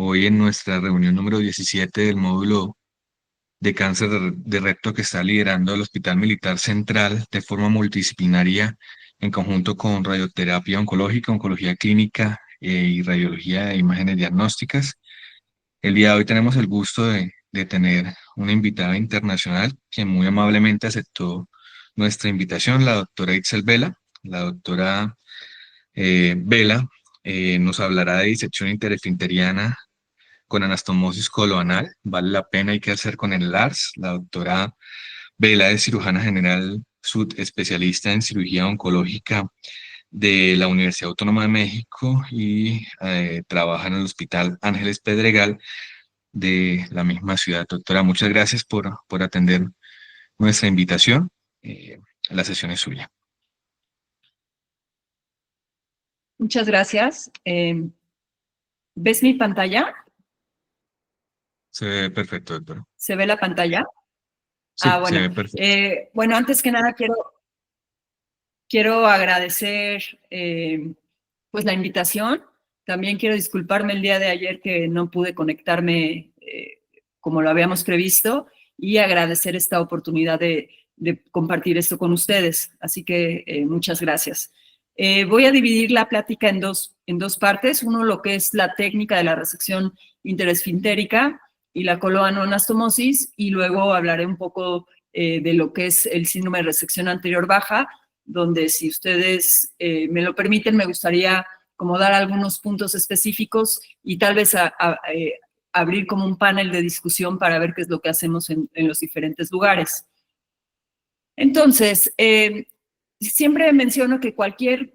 Hoy en nuestra reunión número 17 del módulo de cáncer de recto que está liderando el Hospital Militar Central de forma multidisciplinaria en conjunto con radioterapia oncológica, oncología clínica y radiología de imágenes diagnósticas. El día de hoy tenemos el gusto de tener una invitada internacional que muy amablemente aceptó nuestra invitación, la doctora Itzel Vela. La doctora Vela nos hablará de disección interesfinteriana con anastomosis coloanal. Vale la pena, hay que hacer con el LARS. La doctora Vela es cirujana general subespecialista en cirugía oncológica de la Universidad Autónoma de México y trabaja en el Hospital Ángeles Pedregal de la misma ciudad. Doctora, muchas gracias por atender nuestra invitación. La sesión es suya. Muchas gracias. ¿Ves mi pantalla? Se ve perfecto, doctora. ¿Se ve la pantalla? Sí, se Bueno. ve perfecto. Bueno, antes que nada quiero agradecer pues la invitación. También quiero disculparme el día de ayer que no pude conectarme como lo habíamos previsto y agradecer esta oportunidad de compartir esto con ustedes. Así que muchas gracias. Voy a dividir la plática en dos partes. Uno, lo que es la técnica de la resección interesfintérica y la coloanoanastomosis, y luego hablaré un poco de lo que es el síndrome de resección anterior baja, donde, si ustedes me lo permiten, me gustaría como dar algunos puntos específicos y tal vez abrir como un panel de discusión para ver qué es lo que hacemos en los diferentes lugares. Entonces, siempre menciono que cualquier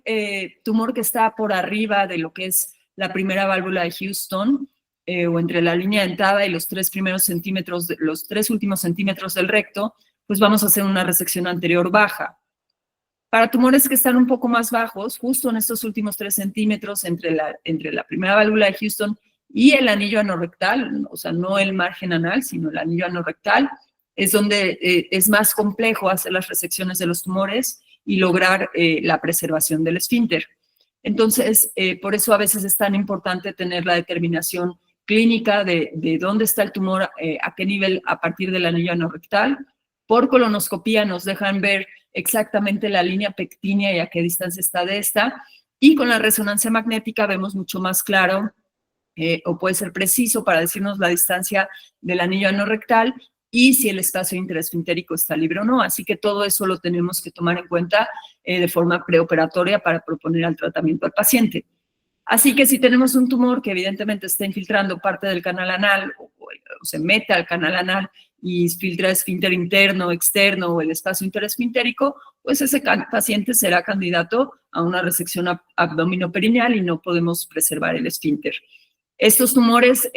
tumor que está por arriba de lo que es la primera válvula de Houston, o entre la línea dentada y los tres últimos centímetros del recto, pues vamos a hacer una resección anterior baja. Para tumores que están un poco más bajos, justo en estos últimos 3 centímetros entre la primera válvula de Houston y el anillo anorrectal, o sea, no el margen anal, sino el anillo anorrectal, es donde es más complejo hacer las resecciones de los tumores y lograr la preservación del esfínter. Entonces, por eso a veces es tan importante tener la determinación clínica de dónde está el tumor, a qué nivel a partir del anillo anorrectal. Por colonoscopía nos dejan ver exactamente la línea pectínea y a qué distancia está de esta, y con la resonancia magnética vemos mucho más claro, o puede ser preciso para decirnos la distancia del anillo anorrectal y si el espacio interesfintérico está libre o no. Así que todo eso lo tenemos que tomar en cuenta de forma preoperatoria para proponer al tratamiento al paciente. Así que si tenemos un tumor que evidentemente está infiltrando parte del canal anal o se mete al canal anal y filtra esfínter interno, externo o el espacio interesfintérico, pues ese paciente será candidato a una resección abdominoperineal y no podemos preservar el esfínter. Estos tumores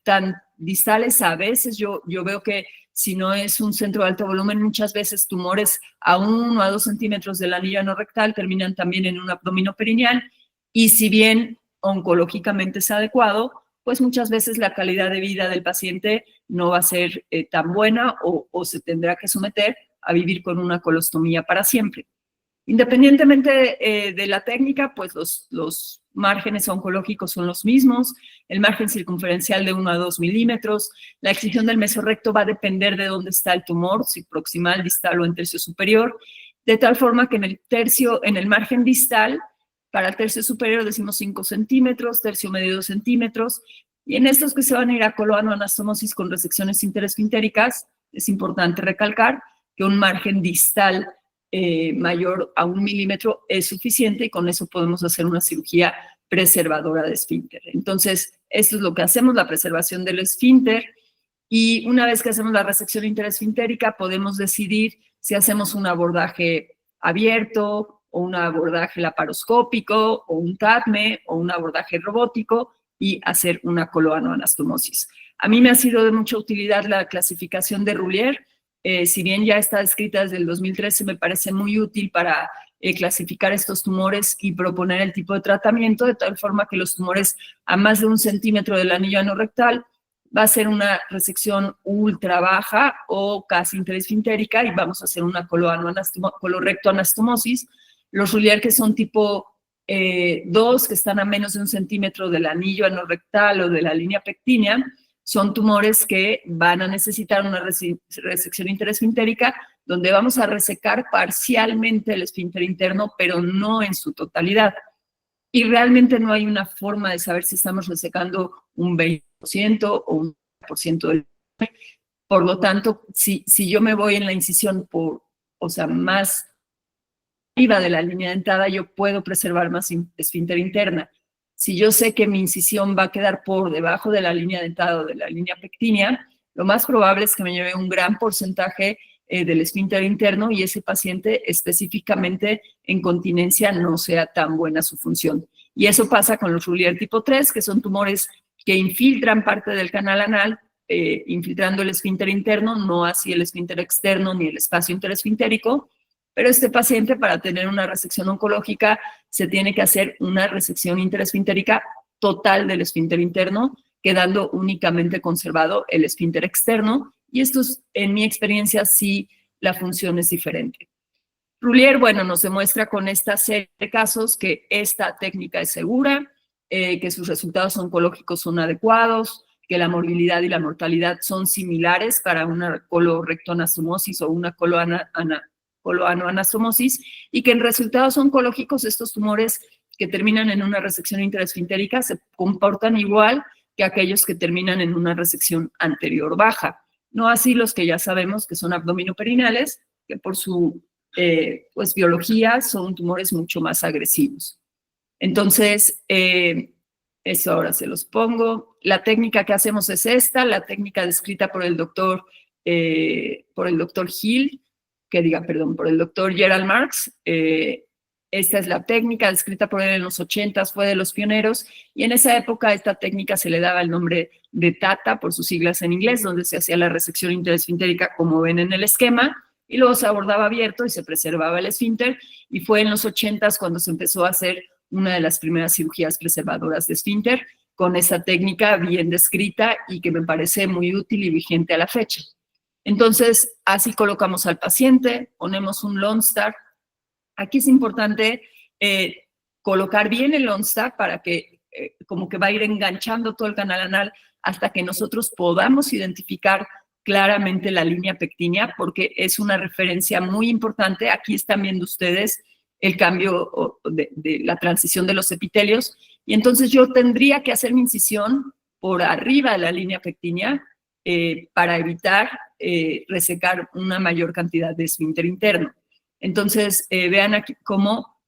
tan distales, a veces yo veo que si no es un centro de alto volumen, muchas veces tumores a 1 a 2 centímetros del anillo anorrectal terminan también en un abdominoperineal, y si bien oncológicamente es adecuado, pues muchas veces la calidad de vida del paciente no va a ser tan buena o se tendrá que someter a vivir con una colostomía para siempre. Independientemente de la técnica, pues los márgenes oncológicos son los mismos, el margen circunferencial de 1 a 2 milímetros, la excisión del mesorrecto va a depender de dónde está el tumor, si proximal, distal o en tercio superior, de tal forma que en el margen distal, para el tercio superior decimos 5 centímetros, tercio medio 2 centímetros, y en estos que se van a ir a coloanoanastomosis con resecciones interesfintéricas, es importante recalcar que un margen distal mayor a 1 milímetro es suficiente, y con eso podemos hacer una cirugía preservadora de esfínter. Entonces, esto es lo que hacemos, la preservación del esfínter, y una vez que hacemos la resección interesfintérica podemos decidir si hacemos un abordaje abierto o un abordaje laparoscópico o un TADME o un abordaje robótico y hacer una coloanoanastomosis. A mí me ha sido de mucha utilidad la clasificación de Roulier. Si bien ya está escrita desde el 2013, me parece muy útil para clasificar estos tumores y proponer el tipo de tratamiento, de tal forma que los tumores a más de 1 centímetro del anillo anorrectal va a ser una resección ultra baja o casi interesfintérica y vamos a hacer una colorectoanastomosis. Los Roulier que son tipo dos que están a menos de 1 centímetro del anillo anorrectal o de la línea pectínea, son tumores que van a necesitar una resección interesfintérica donde vamos a resecar parcialmente el esfínter interno, pero no en su totalidad. Y realmente no hay una forma de saber si estamos resecando un 20% o un 30% del. Por lo tanto, si yo me voy en la incisión más arriba de la línea dentada, yo puedo preservar más esfínter interna. Si yo sé que mi incisión va a quedar por debajo de la línea dentada o de la línea pectínea, lo más probable es que me lleve un gran porcentaje del esfínter interno y ese paciente específicamente en continencia no sea tan buena su función. Y eso pasa con los Roulier tipo 3, que son tumores que infiltran parte del canal anal, infiltrando el esfínter interno, no así el esfínter externo ni el espacio interesfintérico. Pero este paciente, para tener una resección oncológica, se tiene que hacer una resección interesfintérica total del esfínter interno, quedando únicamente conservado el esfínter externo. Y esto, en mi experiencia, sí, la función es diferente. Roulier, bueno, nos demuestra con esta serie de casos que esta técnica es segura, que sus resultados oncológicos son adecuados, que la morbilidad y la mortalidad son similares para una colorectoanastomosis o una coloanoanastomosis, y que en resultados oncológicos estos tumores que terminan en una resección interesfintérica se comportan igual que aquellos que terminan en una resección anterior baja. No así los que ya sabemos que son abdominoperinales, que por su biología son tumores mucho más agresivos. Entonces, eso ahora se los pongo. La técnica que hacemos es esta, la técnica descrita por el doctor Hill, por el doctor Gerald Marx. Esta es la técnica descrita por él en los 80s, fue de los pioneros, y en esa época a esta técnica se le daba el nombre de TATA, por sus siglas en inglés, donde se hacía la resección interesfintérica, como ven en el esquema, y luego se abordaba abierto y se preservaba el esfínter, y fue en los 80s cuando se empezó a hacer una de las primeras cirugías preservadoras de esfínter, con esa técnica bien descrita y que me parece muy útil y vigente a la fecha. Entonces, así colocamos al paciente, ponemos un Lone-Star. Aquí es importante colocar bien el Lone-Star para que como que va a ir enganchando todo el canal anal hasta que nosotros podamos identificar claramente la línea pectínea, porque es una referencia muy importante. Aquí están viendo ustedes el cambio de la transición de los epitelios, y entonces yo tendría que hacer mi incisión por arriba de la línea pectínea para evitar resecar una mayor cantidad de esfínter interno. Entonces, vean aquí cómo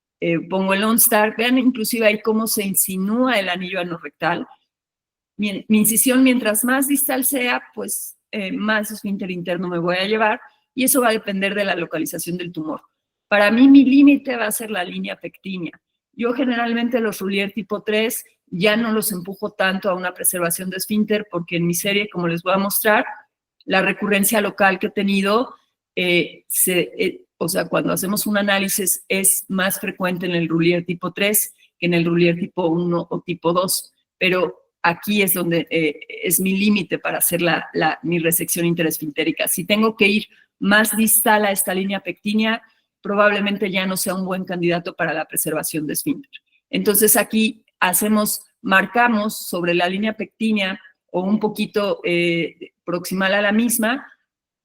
pongo el Lone-Star, vean inclusive ahí cómo se insinúa el anillo anorrectal. Mi incisión, mientras más distal sea, pues más esfínter interno me voy a llevar, y eso va a depender de la localización del tumor. Para mí, mi límite va a ser la línea pectínea. Yo generalmente los Roulier tipo 3 ya no los empujo tanto a una preservación de esfínter, porque en mi serie, como les voy a mostrar, la recurrencia local que he tenido, cuando hacemos un análisis es más frecuente en el Roulier tipo 3 que en el Roulier tipo 1 o tipo 2, pero aquí es donde es mi límite para hacer mi resección interesfintérica. Si tengo que ir más distal a esta línea pectínea, probablemente ya no sea un buen candidato para la preservación de esfínter. Entonces aquí marcamos sobre la línea pectínea o un poquito proximal a la misma,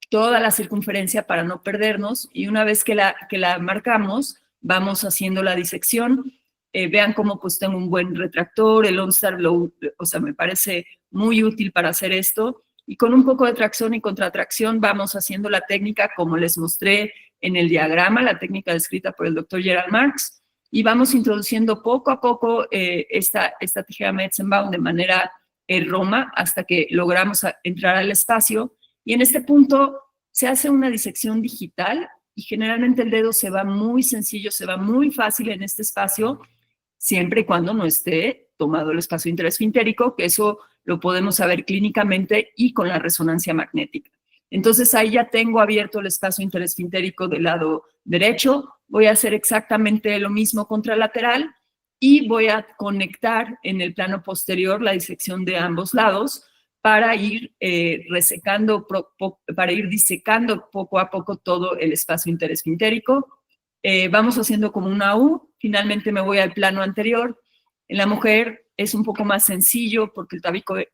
toda la circunferencia para no perdernos, y una vez que la marcamos, vamos haciendo la disección. Vean cómo pues tengo un buen retractor, el Lone-Star me parece muy útil para hacer esto, y con un poco de tracción y contratracción vamos haciendo la técnica como les mostré en el diagrama, la técnica descrita por el doctor Gerald Marx, y vamos introduciendo poco a poco esta tijera Metzenbaum de manera Roma hasta que logramos entrar al espacio, y en este punto se hace una disección digital y generalmente el dedo se va muy sencillo, se va muy fácil en este espacio, siempre y cuando no esté tomado el espacio interesfintérico, que eso lo podemos saber clínicamente y con la resonancia magnética. Entonces ahí ya tengo abierto el espacio interesfintérico del lado derecho, voy a hacer exactamente lo mismo contralateral y voy a conectar en el plano posterior la disección de ambos lados para ir disecando poco a poco todo el espacio interesfintérico. Vamos haciendo como una U, finalmente me voy al plano anterior. En la mujer es un poco más sencillo porque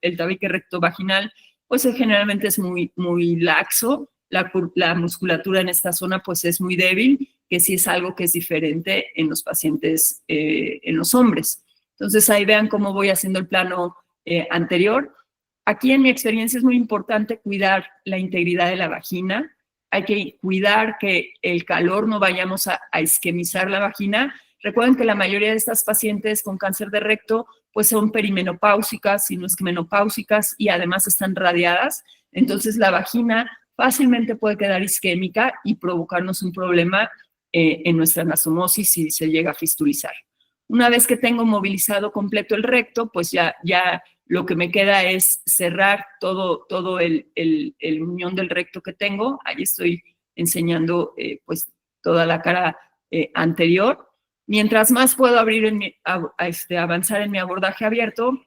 el tabique recto vaginal pues generalmente es muy, muy laxo. La musculatura en esta zona pues es muy débil, que sí es algo que es diferente en los pacientes, en los hombres. Entonces ahí vean cómo voy haciendo el plano anterior. Aquí en mi experiencia es muy importante cuidar la integridad de la vagina. Hay que cuidar que el calor no vayamos a isquemizar la vagina. Recuerden que la mayoría de estas pacientes con cáncer de recto pues son perimenopáusicas, si no es que menopáusicas, y además están radiadas. Entonces la vagina fácilmente puede quedar isquémica y provocarnos un problema en nuestra anastomosis si se llega a fistulizar. Una vez que tengo movilizado completo el recto, pues ya lo que me queda es cerrar todo el unión del recto que tengo. Ahí estoy enseñando pues toda la cara anterior. Mientras más puedo avanzar en mi abordaje abierto,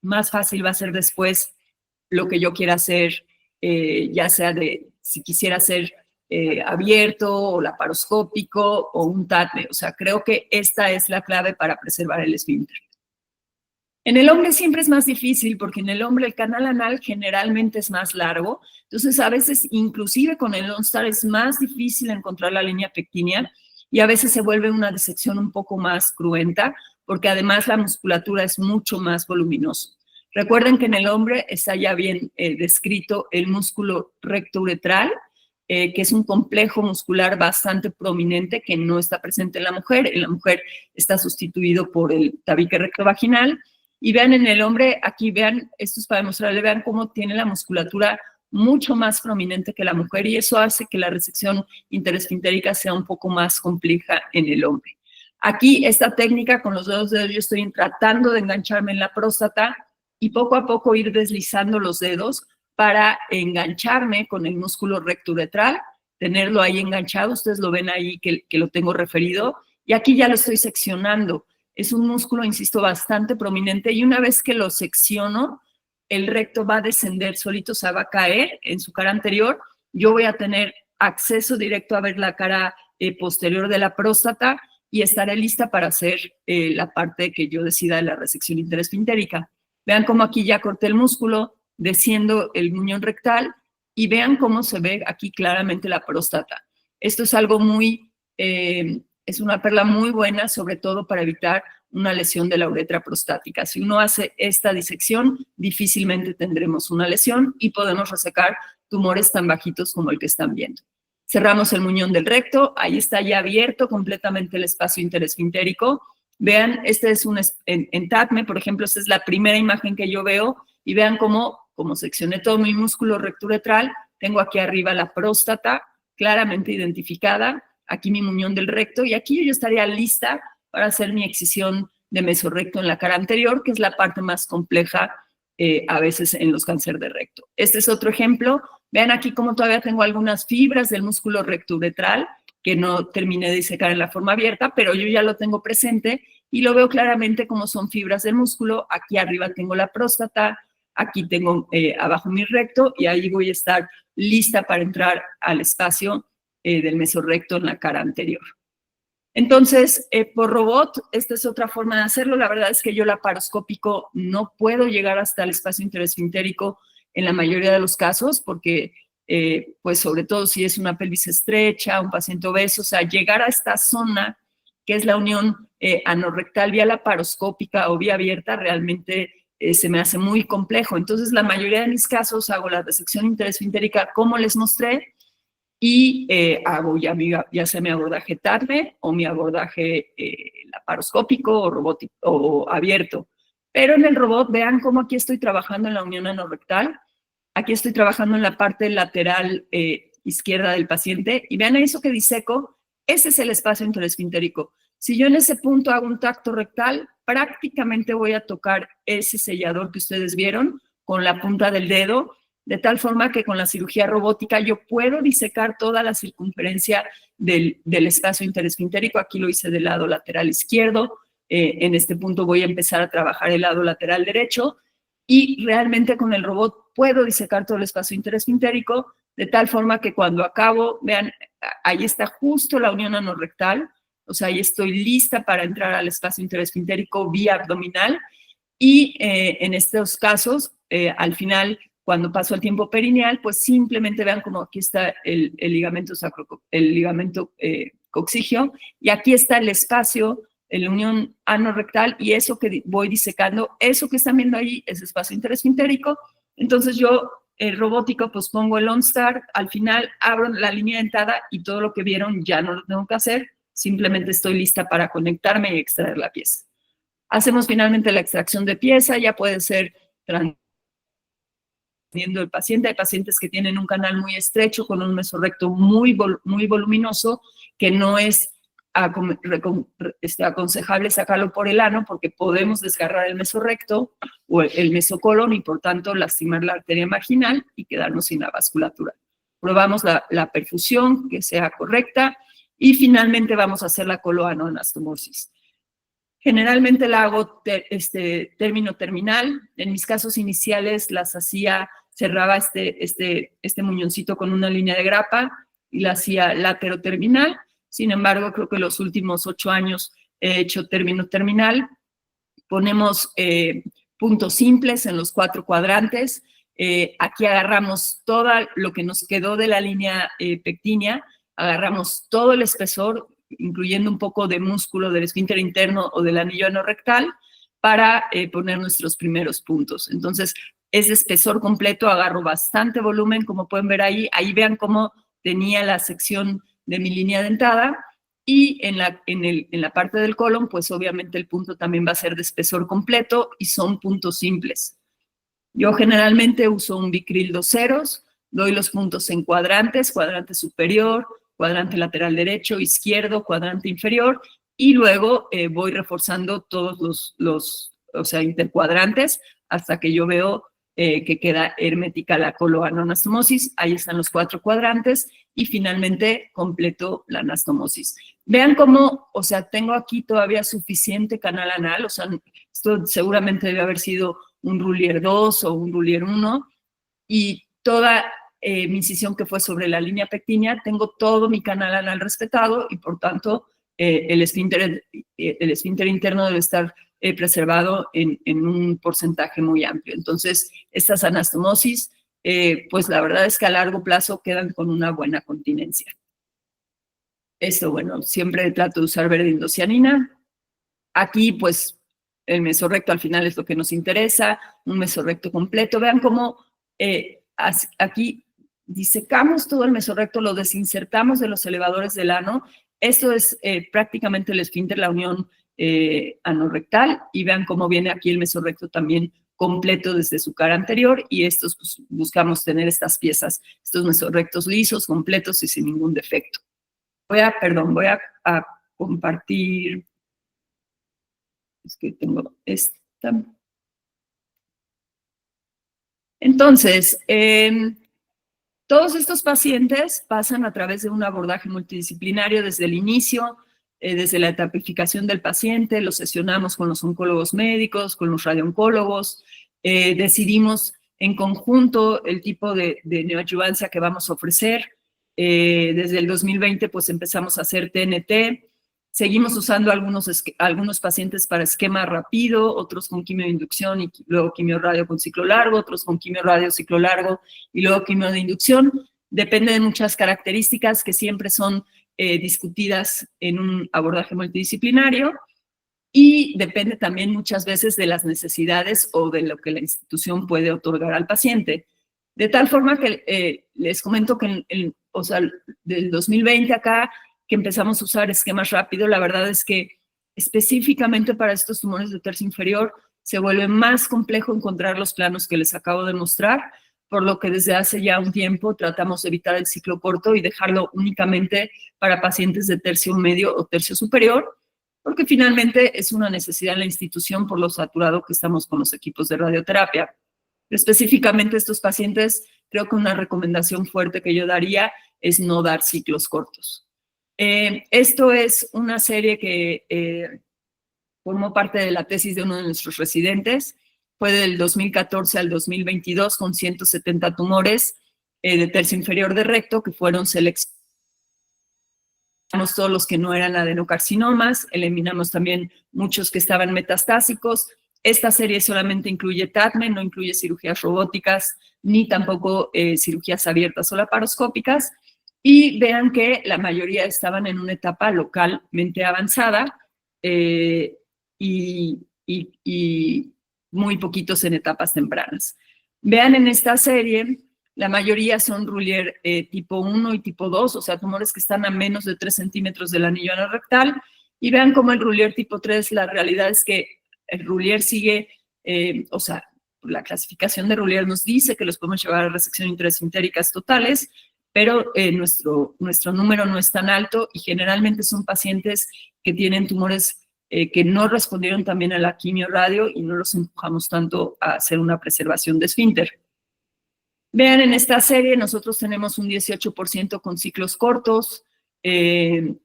más fácil va a ser después lo que yo quiera hacer, ya sea si quisiera hacer abierto o laparoscópico o un TATME. O sea, creo que esta es la clave para preservar el esfínter. En el hombre siempre es más difícil porque en el hombre el canal anal generalmente es más largo, entonces a veces inclusive con el OnStar es más difícil encontrar la línea pectínea y a veces se vuelve una disección un poco más cruenta porque además la musculatura es mucho más voluminosa. Recuerden que en el hombre está ya bien descrito el músculo recto-uretral, que es un complejo muscular bastante prominente que no está presente en la mujer. En la mujer está sustituido por el tabique rectovaginal. Y vean en el hombre, aquí vean, esto es para demostrarle, vean cómo tiene la musculatura mucho más prominente que la mujer y eso hace que la resección interesfintérica sea un poco más compleja en el hombre. Aquí esta técnica con los dedos yo estoy tratando de engancharme en la próstata y poco a poco ir deslizando los dedos para engancharme con el músculo recto-uretral, tenerlo ahí enganchado, ustedes lo ven ahí que lo tengo referido, y aquí ya lo estoy seccionando. Es un músculo, insisto, bastante prominente y una vez que lo secciono, el recto va a descender solito, o sea, va a caer en su cara anterior. Yo voy a tener acceso directo a ver la cara posterior de la próstata y estaré lista para hacer la parte que yo decida de la resección interesfintérica. Vean cómo aquí ya corté el músculo, desciendo el muñón rectal y vean cómo se ve aquí claramente la próstata. Esto es algo muy... es una perla muy buena, sobre todo para evitar una lesión de la uretra prostática. Si uno hace esta disección, difícilmente tendremos una lesión y podemos resecar tumores tan bajitos como el que están viendo. Cerramos el muñón del recto, ahí está ya abierto completamente el espacio interesfintérico. Vean, este es en TATME, por ejemplo, esta es la primera imagen que yo veo y vean cómo seccioné todo mi músculo recturetral, tengo aquí arriba la próstata claramente identificada, aquí mi muñón del recto y aquí yo estaría lista para hacer mi excisión de mesorrecto en la cara anterior, que es la parte más compleja a veces en los cánceres de recto. Este es otro ejemplo. Vean aquí cómo todavía tengo algunas fibras del músculo recturetral que no terminé de disecar en la forma abierta, pero yo ya lo tengo presente y lo veo claramente como son fibras del músculo. Aquí arriba tengo la próstata, aquí tengo abajo mi recto y ahí voy a estar lista para entrar al espacio del mesorrecto en la cara anterior. Entonces, por robot, esta es otra forma de hacerlo. La verdad es que yo laparoscópico no puedo llegar hasta el espacio interesfintérico en la mayoría de los casos porque, pues sobre todo si es una pelvis estrecha, un paciente obeso, o sea, llegar a esta zona que es la unión anorrectal vía laparoscópica o vía abierta realmente se me hace muy complejo. Entonces, la mayoría de mis casos hago la resección interesfintérica como les mostré, y hago ya sea mi abordaje TATME o mi abordaje laparoscópico o robótico o abierto. Pero en el robot, vean cómo aquí estoy trabajando en la unión anorrectal, aquí estoy trabajando en la parte lateral izquierda del paciente y vean eso que diseco, ese es el espacio interesfintérico. Si yo en ese punto hago un tacto rectal, prácticamente voy a tocar ese sellador que ustedes vieron con la punta del dedo, de tal forma que con la cirugía robótica yo puedo disecar toda la circunferencia del espacio interesfintérico. Aquí lo hice del lado lateral izquierdo. En este punto voy a empezar a trabajar el lado lateral derecho y realmente con el robot puedo disecar todo el espacio interesfintérico de tal forma que cuando acabo, vean, ahí está justo la unión anorrectal. o sea, ahí estoy lista para entrar al espacio interesfintérico vía abdominal. Y en estos casos, al final, cuando paso al tiempo perineal, pues simplemente vean como aquí está el ligamento el ligamento coxígeo, y aquí está el espacio, la unión ano-rectal, y eso que voy disecando, eso que están viendo ahí es espacio interesfintérico. Entonces yo, robótico, pues pongo el OnStar, al final abro la línea dentada y todo lo que vieron ya no lo tengo que hacer, simplemente estoy lista para conectarme y extraer la pieza. Hacemos finalmente la extracción de pieza, ya puede ser dependiendo del paciente. Hay pacientes que tienen un canal muy estrecho con un mesorrecto muy voluminoso, que no es aconsejable sacarlo por el ano porque podemos desgarrar el mesorrecto o el mesocolon y por tanto lastimar la arteria marginal y quedarnos sin la vasculatura. Probamos la perfusión, que sea correcta, y finalmente vamos a hacer la coloanoanastomosis. Generalmente la hago término terminal. En mis casos iniciales las hacía, cerraba este muñoncito con una línea de grapa y la hacía látero terminal. Sin embargo, creo que los últimos 8 años he hecho término terminal. Ponemos puntos simples en los 4 cuadrantes. Aquí agarramos todo lo que nos quedó de la línea pectínea, agarramos todo el espesor, incluyendo un poco de músculo del esfínter interno o del anillo anorrectal, para poner nuestros primeros puntos. Entonces, es de espesor completo, agarro bastante volumen, como pueden ver ahí. Ahí vean cómo tenía la sección de mi línea dentada, y en la parte del colon, pues obviamente el punto también va a ser de espesor completo y son puntos simples. Yo generalmente uso un Vicryl 2 ceros, doy los puntos en cuadrantes, cuadrante superior, cuadrante lateral derecho, izquierdo, cuadrante inferior, y luego voy reforzando todos los intercuadrantes hasta que yo veo que queda hermética la coloanoanastomosis. Ahí están los 4 cuadrantes y finalmente completo la anastomosis. Vean cómo, o sea, tengo aquí todavía suficiente canal anal, o sea, esto seguramente debe haber sido un Roulier 2 o un Roulier 1, y toda mi incisión que fue sobre la línea pectínea, tengo todo mi canal anal respetado y por tanto el esfínter interno debe estar preservado en un porcentaje muy amplio. Entonces, estas anastomosis, pues la verdad es que a largo plazo quedan con una buena continencia. Esto, bueno, siempre trato de usar verde indocianina. Aquí, pues, el mesorrecto al final es lo que nos interesa, un mesorrecto completo. Vean cómo aquí disecamos todo el mesorrecto, lo desinsertamos de los elevadores del ano. Esto es prácticamente el esfínter, la unión anorrectal, y vean cómo viene aquí el mesorrecto también completo desde su cara anterior, y estos pues, buscamos tener estas piezas, estos mesorrectos lisos, completos y sin ningún defecto. Voy a compartir. Es que tengo esta. Entonces, todos estos pacientes pasan a través de un abordaje multidisciplinario desde el inicio, desde la etapificación del paciente, lo sesionamos con los oncólogos médicos, con los radiooncólogos, decidimos en conjunto el tipo de neoadyuvancia que vamos a ofrecer. Desde el 2020 pues empezamos a hacer TNT, seguimos usando algunos pacientes para esquema rápido, otros con quimioinducción y luego quimioradio con ciclo largo, otros con quimioradio ciclo largo y luego quimio de inducción. Depende de muchas características que siempre son discutidas en un abordaje multidisciplinario, y depende también muchas veces de las necesidades o de lo que la institución puede otorgar al paciente. De tal forma que les comento que del 2020 acá, que empezamos a usar esquemas rápidos, la verdad es que específicamente para estos tumores de tercio inferior se vuelve más complejo encontrar los planos que les acabo de mostrar, por lo que desde hace ya un tiempo tratamos de evitar el ciclo corto y dejarlo únicamente para pacientes de tercio medio o tercio superior, porque finalmente es una necesidad en la institución por lo saturado que estamos con los equipos de radioterapia. Específicamente estos pacientes, creo que una recomendación fuerte que yo daría es no dar ciclos cortos. Esto es una serie que formó parte de la tesis de uno de nuestros residentes. Fue del 2014 al 2022 con 170 tumores de tercio inferior de recto que fueron seleccionados todos los que no eran adenocarcinomas, eliminamos también muchos que estaban metastásicos. Esta serie solamente incluye TADME, no incluye cirugías robóticas, ni tampoco cirugías abiertas o laparoscópicas. Y vean que la mayoría estaban en una etapa localmente avanzada y muy poquitos en etapas tempranas. Vean en esta serie, la mayoría son Roulier tipo 1 y tipo 2, o sea, tumores que están a menos de 3 centímetros del anillo anorrectal. Y vean cómo el Roulier tipo 3, la realidad es que el Roulier sigue, o sea, la clasificación de Roulier nos dice que los podemos llevar a resección intraesfintéricas totales, pero nuestro número no es tan alto y generalmente son pacientes que tienen tumores que no respondieron también a la quimio-radio y no los empujamos tanto a hacer una preservación de esfínter. Vean, en esta serie nosotros tenemos un 18% con ciclos cortos y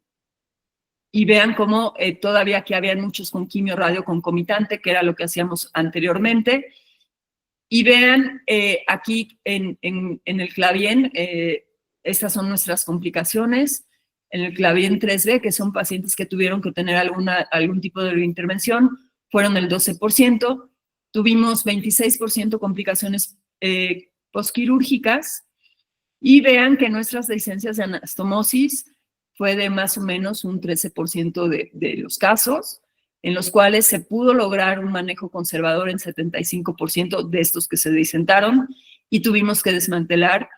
vean cómo todavía que habían muchos con quimio-radio concomitante, que era lo que hacíamos anteriormente. Y vean aquí en el Clavien, estas son nuestras complicaciones. En el Clavien 3B, que son pacientes que tuvieron que tener algún tipo de intervención, fueron el 12%. Tuvimos 26% complicaciones postquirúrgicas. Y vean que nuestras licencias de anastomosis fue de más o menos un 13% de los casos, en los cuales se pudo lograr un manejo conservador en 75% de estos que se disentaron y tuvimos que desmantelar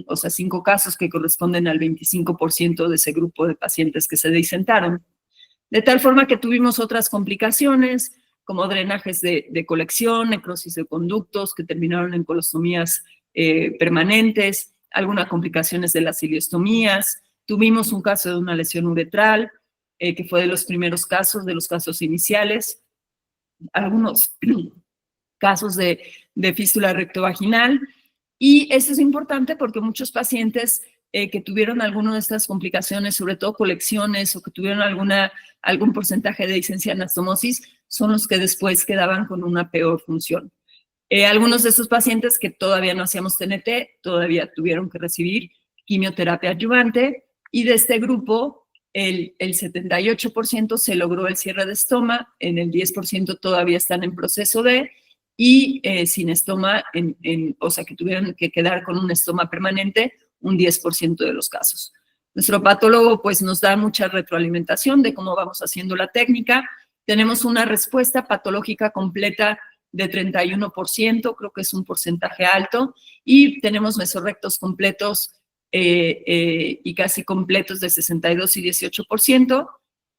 o sea, 5 casos que corresponden al 25% de ese grupo de pacientes que se disentaron. De tal forma que tuvimos otras complicaciones, como drenajes de colección, necrosis de conductos que terminaron en colostomías permanentes, algunas complicaciones de las iliostomías. Tuvimos un caso de una lesión uretral, que fue de los primeros casos, de los casos iniciales. Algunos casos de fístula rectovaginal. Y esto es importante porque muchos pacientes que tuvieron alguna de estas complicaciones, sobre todo colecciones o que tuvieron algún porcentaje de disencia anastomosis, son los que después quedaban con una peor función. Algunos de esos pacientes que todavía no hacíamos TNT, todavía tuvieron que recibir quimioterapia adyuvante y de este grupo el 78% se logró el cierre de estoma, en el 10% todavía están en proceso de, y sin estoma, o sea, que tuvieron que quedar con un estoma permanente, un 10% de los casos. Nuestro patólogo pues nos da mucha retroalimentación de cómo vamos haciendo la técnica. Tenemos una respuesta patológica completa de 31%, creo que es un porcentaje alto, y tenemos mesorrectos completos y casi completos de 62 y 18%,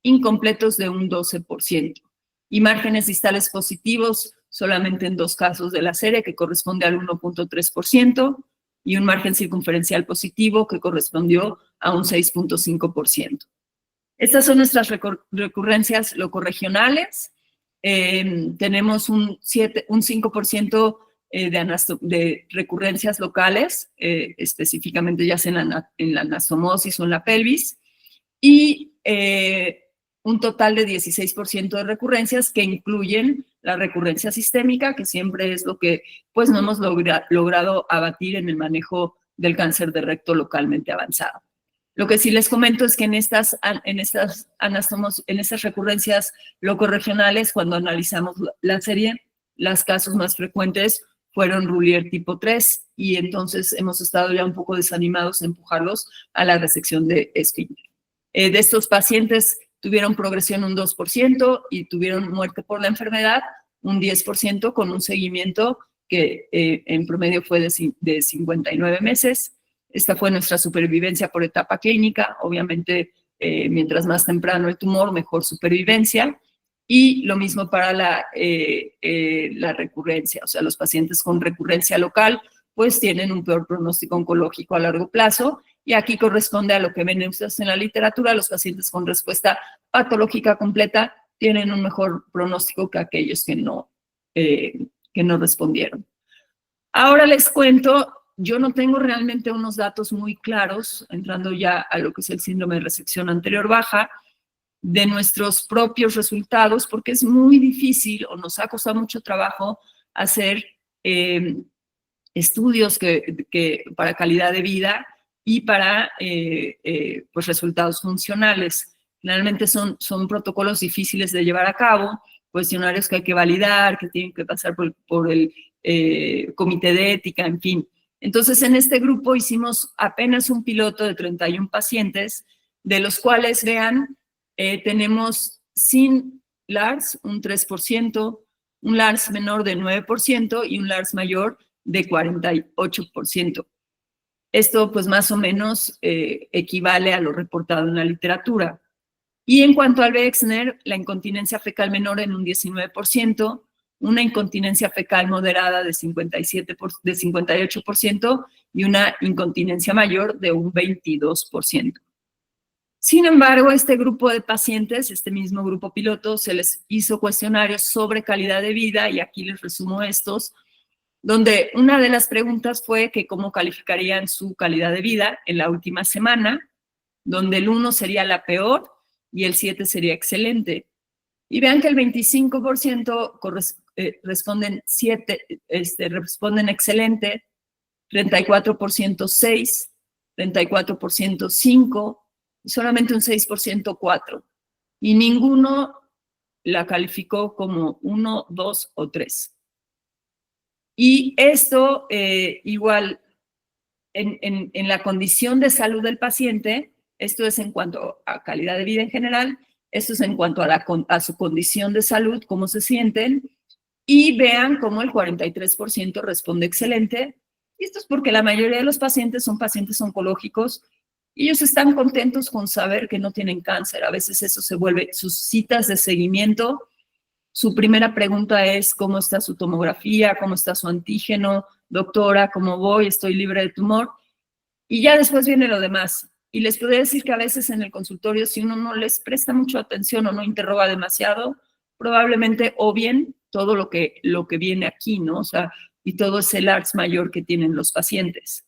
incompletos de un 12%. Y márgenes distales positivos solamente en 2 casos de la serie, que corresponde al 1.3%, y un margen circunferencial positivo que correspondió a un 6.5%. Estas son nuestras recurrencias locorregionales. Tenemos un 5% de recurrencias locales, específicamente ya sea en la anastomosis o en la pelvis, y un total de 16% de recurrencias que incluyen la recurrencia sistémica, que siempre es lo que pues no hemos logrado abatir en el manejo del cáncer de recto localmente avanzado. Lo que sí les comento es que en estas recurrencias locorregionales, cuando analizamos la serie, los casos más frecuentes fueron Roulier tipo 3 y entonces hemos estado ya un poco desanimados de empujarlos a la resección de esfínter. De estos pacientes tuvieron progresión un 2% y tuvieron muerte por la enfermedad un 10% con un seguimiento que en promedio fue de 59 meses. Esta fue nuestra supervivencia por etapa clínica. Obviamente, mientras más temprano el tumor, mejor supervivencia. Y lo mismo para la recurrencia. O sea, los pacientes con recurrencia local pues tienen un peor pronóstico oncológico a largo plazo. Y aquí corresponde a lo que ven ustedes en la literatura. Los pacientes con respuesta patológica completa tienen un mejor pronóstico que aquellos que no respondieron. Ahora les cuento. Yo no tengo realmente unos datos muy claros, entrando ya a lo que es el síndrome de resección anterior baja, de nuestros propios resultados, porque es muy difícil o nos ha costado mucho trabajo hacer estudios para calidad de vida y para pues resultados funcionales. Generalmente son protocolos difíciles de llevar a cabo, cuestionarios que hay que validar, que tienen que pasar por el comité de ética, en fin. Entonces, en este grupo hicimos apenas un piloto de 31 pacientes, de los cuales, vean, tenemos sin LARS un 3%, un LARS menor de 9% y un LARS mayor de 48%. Esto, pues, más o menos equivale a lo reportado en la literatura. Y en cuanto al Wexner, la incontinencia fecal menor en un 19%, una incontinencia fecal moderada de 58% y una incontinencia mayor de un 22%. Sin embargo, este grupo de pacientes, este mismo grupo piloto, se les hizo cuestionarios sobre calidad de vida, y aquí les resumo estos, donde una de las preguntas fue que cómo calificarían su calidad de vida en la última semana, donde el 1 sería la peor y el 7 sería excelente. Y vean que el 25% responden excelente, 34% 6, 34% 5, y solamente un 6% 4. Y ninguno la calificó como 1, 2 o 3. Y esto igual en la condición de salud del paciente, esto es en cuanto a calidad de vida en general, esto es en cuanto a su condición de salud, cómo se sienten, y vean cómo el 43% responde excelente. Y esto es porque la mayoría de los pacientes son pacientes oncológicos y ellos están contentos con saber que no tienen cáncer. A veces eso se vuelve sus citas de seguimiento. Su primera pregunta es cómo está su tomografía, cómo está su antígeno, doctora, ¿cómo voy? ¿Estoy libre de tumor? Y ya después viene lo demás. Y les podría decir que a veces en el consultorio, si uno no les presta mucha atención o no interroga demasiado, probablemente obvien todo lo que viene aquí, ¿no? O sea, y todo ese LARS mayor que tienen los pacientes.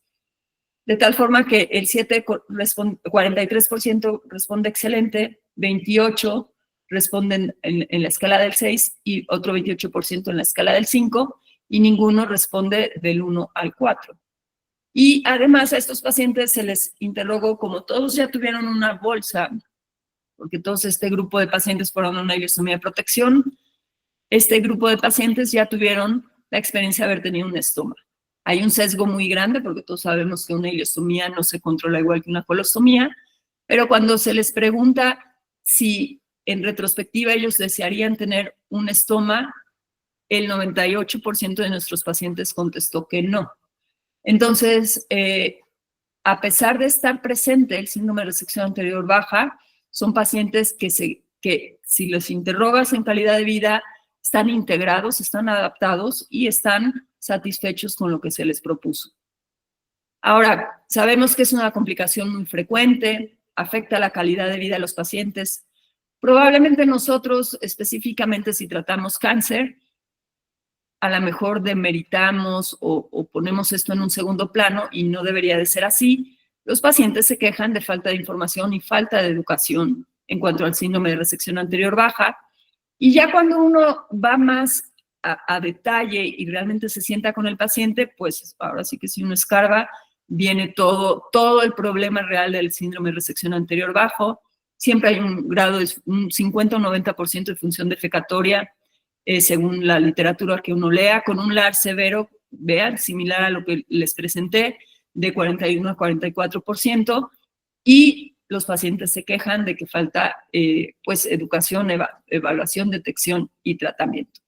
De tal forma que el 43% responde excelente, 28% responden en la escala del 6 y otro 28% en la escala del 5, y ninguno responde del 1 al 4. Y además a estos pacientes se les interrogó, como todos ya tuvieron una bolsa, porque todos este grupo de pacientes fueron una ileostomía de protección, este grupo de pacientes ya tuvieron la experiencia de haber tenido un estoma. Hay un sesgo muy grande porque todos sabemos que una ileostomía no se controla igual que una colostomía, pero cuando se les pregunta si en retrospectiva ellos desearían tener un estoma, el 98% de nuestros pacientes contestó que no. Entonces, a pesar de estar presente el síndrome de resección anterior baja, son pacientes que si los interrogas en calidad de vida, están integrados, están adaptados y están satisfechos con lo que se les propuso. Ahora, sabemos que es una complicación muy frecuente, afecta la calidad de vida de los pacientes. Probablemente nosotros, específicamente si tratamos cáncer, a lo mejor demeritamos o ponemos esto en un segundo plano, y no debería de ser así. Los pacientes se quejan de falta de información y falta de educación en cuanto al síndrome de resección anterior baja, y ya cuando uno va más a detalle y realmente se sienta con el paciente, pues ahora sí que si uno escarba, viene todo el problema real del síndrome de resección anterior bajo. Siempre hay un grado de un 50 o 90% de función defecatoria, según la literatura que uno lea, con un LAR severo, vean, similar a lo que les presenté, de 41 a 44%, y los pacientes se quejan de que falta pues educación, evaluación, detección y tratamiento.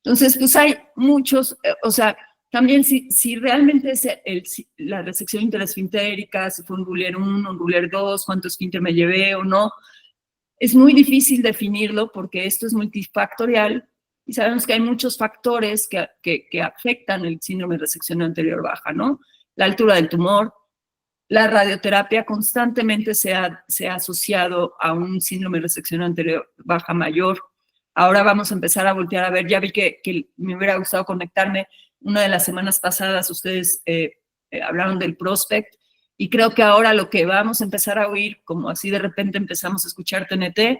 Entonces, pues hay muchos, o sea, también si realmente es la resección interesfintérica, si fue un Ruller 1, un Ruller 2, cuánto esfínter me llevé o no, es muy difícil definirlo porque esto es multifactorial y sabemos que hay muchos factores que afectan el síndrome de resección anterior baja, ¿no? La altura del tumor, la radioterapia constantemente se ha asociado a un síndrome de resección anterior baja mayor. Ahora vamos a empezar a voltear a ver, ya vi que me hubiera gustado conectarme. Una de las semanas pasadas ustedes hablaron del Prospect, y creo que ahora lo que vamos a empezar a oír, como así de repente empezamos a escuchar TNT,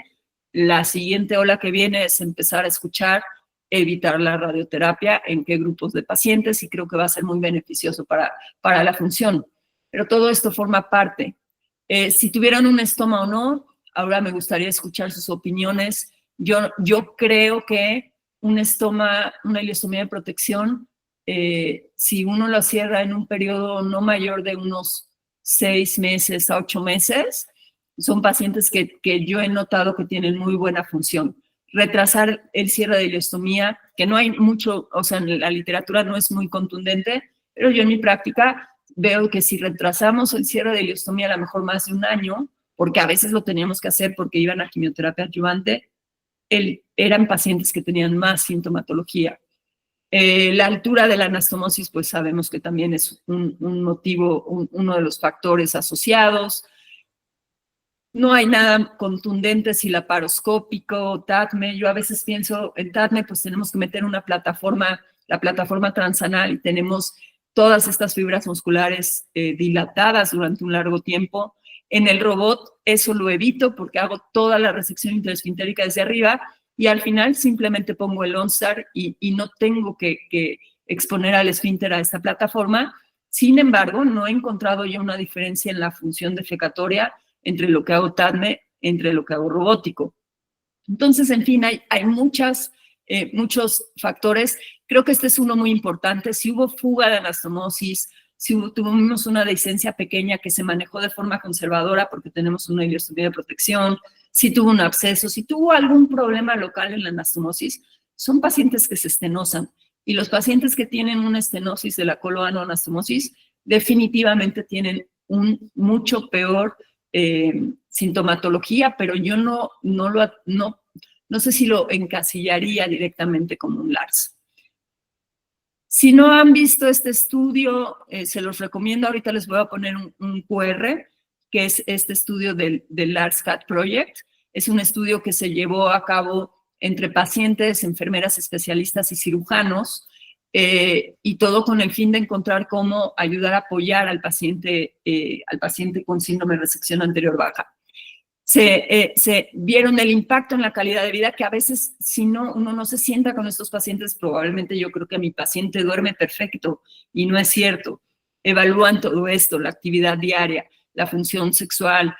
la siguiente ola que viene es empezar a escuchar evitar la radioterapia en qué grupos de pacientes, y creo que va a ser muy beneficioso para la función. pero todo esto forma parte. Si tuvieran un estoma o no, ahora me gustaría escuchar sus opiniones. Yo creo que un estoma, una ileostomía de protección, si uno lo cierra en un periodo no mayor de unos 6 meses a 8 meses, son pacientes que yo he notado que tienen muy buena función. Retrasar el cierre de ileostomía, que no hay mucho, o sea, en la literatura no es muy contundente, pero yo en mi práctica veo que si retrasamos el cierre de ileostomía a lo mejor más de un año, porque a veces lo teníamos que hacer porque iban a quimioterapia adyuvante, eran pacientes que tenían más sintomatología. La altura de la anastomosis, pues sabemos que también es un motivo, uno de los factores asociados. No hay nada contundente si laparoscópico, TADME. Yo a veces pienso en TADME, pues tenemos que meter una plataforma, la plataforma transanal, y tenemos todas estas fibras musculares dilatadas durante un largo tiempo. En el robot eso lo evito porque hago toda la resección interesfintérica desde arriba y al final simplemente pongo el OnStar y no tengo que exponer al esfínter a esta plataforma. Sin embargo, no he encontrado yo una diferencia en la función defecatoria entre lo que hago TADME, entre lo que hago robótico. Entonces, en fin, hay muchos factores. Creo que este es uno muy importante. Si hubo fuga de anastomosis, si tuvimos una dehiscencia pequeña que se manejó de forma conservadora porque tenemos una ileostomía de protección, si tuvo un absceso, si tuvo algún problema local en la anastomosis, son pacientes que se estenosan. Y los pacientes que tienen una estenosis de la coloanoanastomosis definitivamente tienen un mucho peor sintomatología, pero yo no sé si lo encasillaría directamente como un LARS. Si no han visto este estudio, se los recomiendo. Ahorita les voy a poner un QR, que es este estudio del LARS-CAT Project. Es un estudio que se llevó a cabo entre pacientes, enfermeras especialistas y cirujanos, y todo con el fin de encontrar cómo ayudar a apoyar al paciente con síndrome de resección anterior baja. Se vieron el impacto en la calidad de vida, que a veces si no, uno no se sienta con estos pacientes, probablemente yo creo que mi paciente duerme perfecto y no es cierto. Evalúan todo esto, la actividad diaria, la función sexual,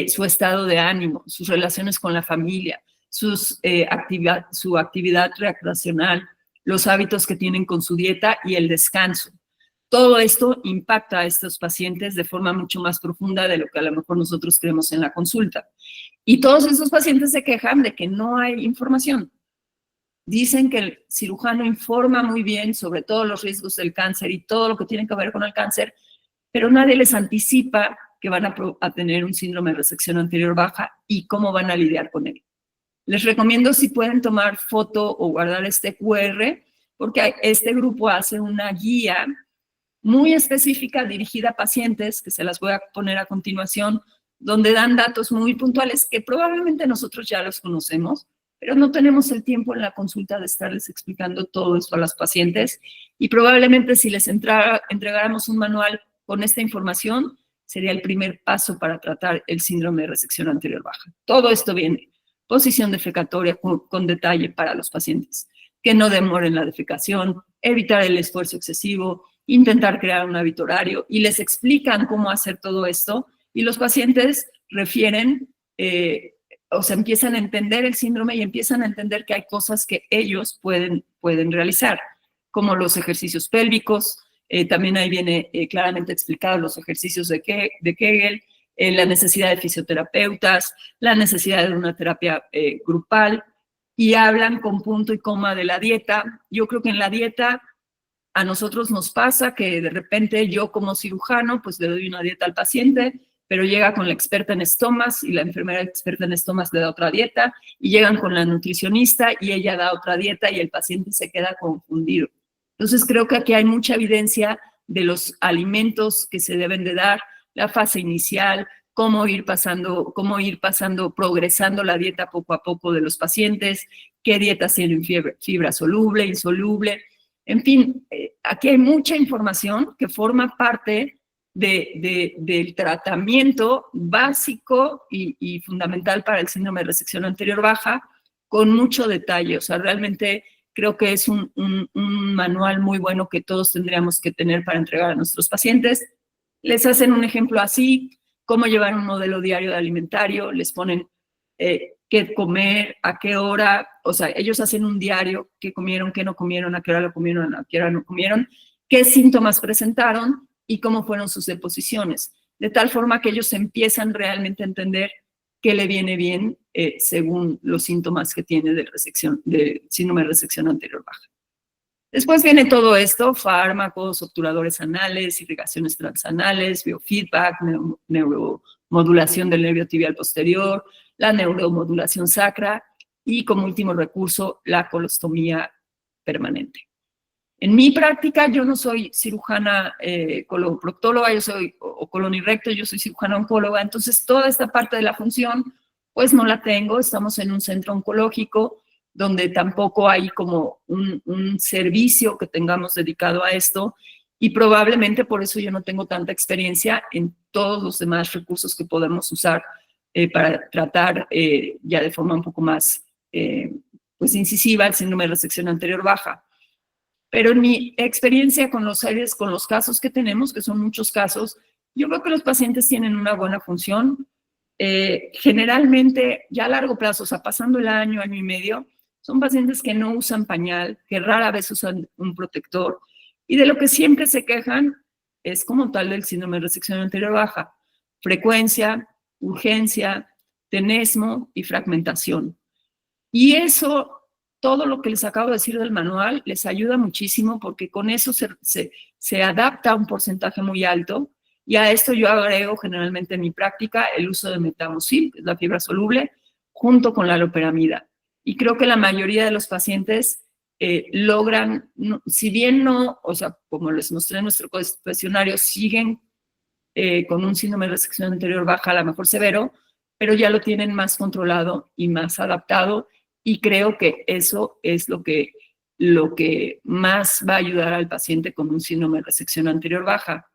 su estado de ánimo, sus relaciones con la familia, su actividad recreacional, los hábitos que tienen con su dieta y el descanso. Todo esto impacta a estos pacientes de forma mucho más profunda de lo que a lo mejor nosotros creemos en la consulta. Y todos esos pacientes se quejan de que no hay información. Dicen que el cirujano informa muy bien sobre todos los riesgos del cáncer y todo lo que tiene que ver con el cáncer, pero nadie les anticipa que van a tener un síndrome de resección anterior baja y cómo van a lidiar con él. Les recomiendo si pueden tomar foto o guardar este QR, porque este grupo hace una guía muy específica dirigida a pacientes, que se las voy a poner a continuación, donde dan datos muy puntuales que probablemente nosotros ya los conocemos, pero no tenemos el tiempo en la consulta de estarles explicando todo esto a los pacientes y probablemente si les entregáramos un manual con esta información, sería el primer paso para tratar el síndrome de resección anterior baja. Todo esto viene, posición defecatoria con detalle para los pacientes, que no demoren la defecación, evitar el esfuerzo excesivo, intentar crear un hábito horario y les explican cómo hacer todo esto y los pacientes refieren, o sea, empiezan a entender el síndrome y empiezan a entender que hay cosas que ellos pueden realizar, como los ejercicios pélvicos, también ahí viene claramente explicado los ejercicios de Kegel, la necesidad de fisioterapeutas, la necesidad de una terapia grupal, y hablan con punto y coma de la dieta. Yo creo que en la dieta a nosotros nos pasa que de repente yo como cirujano pues le doy una dieta al paciente, pero llega con la experta en estomas y la enfermera experta en estomas le da otra dieta y llegan con la nutricionista y ella da otra dieta y el paciente se queda confundido. Entonces creo que aquí hay mucha evidencia de los alimentos que se deben de dar, la fase inicial, cómo ir pasando, progresando la dieta poco a poco de los pacientes, qué dietas tienen fibra soluble, insoluble. En fin, aquí hay mucha información que forma parte del tratamiento básico y fundamental para el síndrome de resección anterior baja, con mucho detalle. O sea, realmente creo que es un manual muy bueno que todos tendríamos que tener para entregar a nuestros pacientes. Les hacen un ejemplo así, cómo llevar un modelo diario de alimentario, les ponen qué comer, a qué hora, o sea, ellos hacen un diario, qué comieron, qué no comieron, a qué hora lo comieron, a qué hora no comieron, qué síntomas presentaron y cómo fueron sus deposiciones, de tal forma que ellos empiezan realmente a entender qué le viene bien según los síntomas que tiene de síndrome de resección anterior baja. Después viene todo esto, fármacos, obturadores anales, irrigaciones transanales, biofeedback, neuromodulación del nervio tibial posterior, la neuromodulación sacra y como último recurso, la colostomía permanente. En mi práctica, yo no soy cirujana coloproctóloga, yo soy o colon y recto, yo soy cirujana oncóloga, entonces toda esta parte de la función, pues no la tengo, estamos en un centro oncológico, donde tampoco hay como un servicio que tengamos dedicado a esto y probablemente por eso yo no tengo tanta experiencia en todos los demás recursos que podemos usar para tratar ya de forma un poco más pues incisiva el síndrome de resección anterior baja. Pero en mi experiencia con los seres, con los casos que tenemos, que son muchos casos, yo creo que los pacientes tienen una buena función. Generalmente, ya a largo plazo, o sea, pasando el año, año y medio, son pacientes que no usan pañal, que rara vez usan un protector, y de lo que siempre se quejan es como tal del síndrome de resección anterior baja: frecuencia, urgencia, tenesmo y fragmentación. Y eso, todo lo que les acabo de decir del manual, les ayuda muchísimo porque con eso se adapta a un porcentaje muy alto. Y a esto yo agrego generalmente en mi práctica el uso de metamucil, que es la fibra soluble, junto con la loperamida. Y creo que la mayoría de los pacientes logran, no, si bien no, o sea, como les mostré en nuestro cuestionario, siguen con un síndrome de resección anterior baja, a lo mejor severo, pero ya lo tienen más controlado y más adaptado, y creo que eso es lo que más va a ayudar al paciente con un síndrome de resección anterior baja.